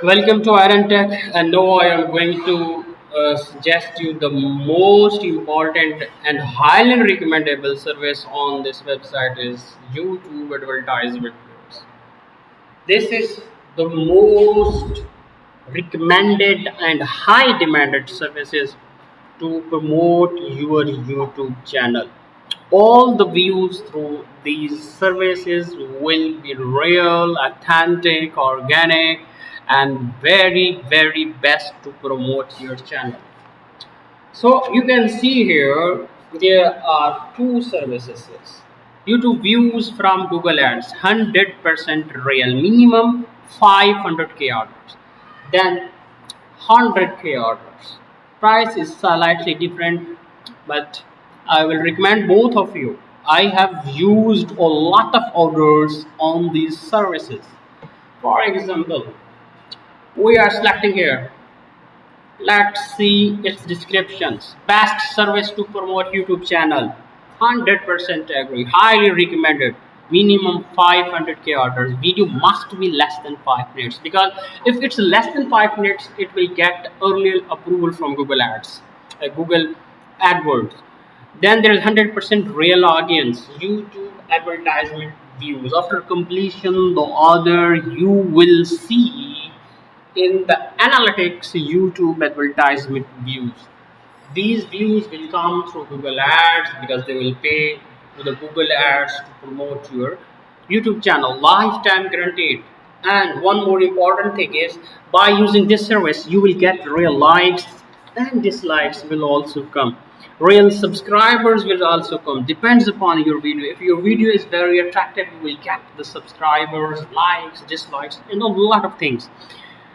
Welcome to Iron Tech, and now I am going to suggest you the most important and highly recommendable service on this website is YouTube Advertisement. This is the most recommended and high demanded services to promote your YouTube channel. All the views through these services will be real, authentic, organic, and very best to promote your channel. So you can see here there are two services. YouTube views from Google Ads, 100% real, minimum 500k orders. Then 100k orders. Price is slightly different, but I will recommend both of you. I have used a lot of orders on these services. For example, we are selecting here. Let's see its descriptions. Best service to promote YouTube channel. 100% agree. Highly recommended. Minimum 500k orders. Video must be less than 5 minutes because if it's less than 5 minutes, it will get early approval from Google Ads, Google AdWords. Then there is 100% real audience. YouTube advertisement views. After completion, the order you will see in the analytics YouTube advertisement views. These views will come through Google Ads because they will pay to the Google Ads to promote your YouTube channel. Lifetime guaranteed. And one more important thing is by using this service, you will get real likes and dislikes will also come. Real subscribers will also come. Depends upon your video. If your video is very attractive, you will get the subscribers, likes, dislikes, and a lot of things.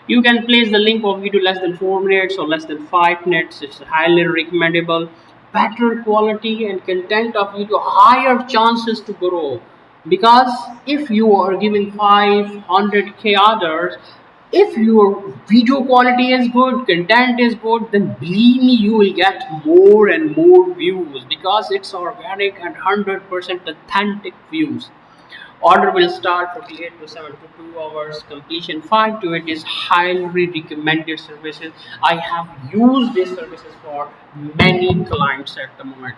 You can place the link of video less than 4 minutes or less than 5 minutes. It's highly recommendable. Better quality and content of video, higher chances to grow. Because if you are giving 500k orders, if your video quality is good, content is good, then believe me, you will get more and more views because it's organic and 100% authentic views. Order will start 48 to 72 hours. Completion 5 to 8 is highly recommended services. I have used these services for many clients at the moment.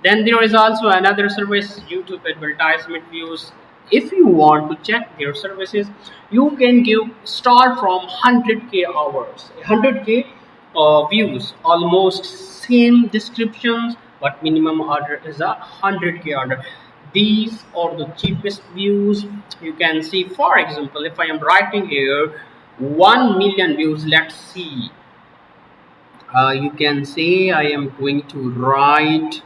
Then there is also another service, YouTube advertisement views. If you want to check their services, you can give start from 100k hours, 100k views, almost same descriptions, but minimum order is a 100k order. These are the cheapest views. You can see, for example, if I am writing here 1 million views, let's see. You can say I am going to write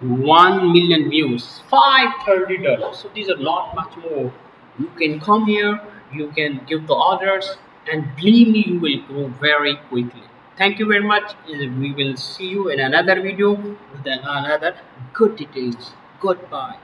1 million views, $530. So these are not much more. You can come here, you can give the orders, and believe me, you will grow very quickly. Thank you very much. We will see you in another video with another good details. Goodbye.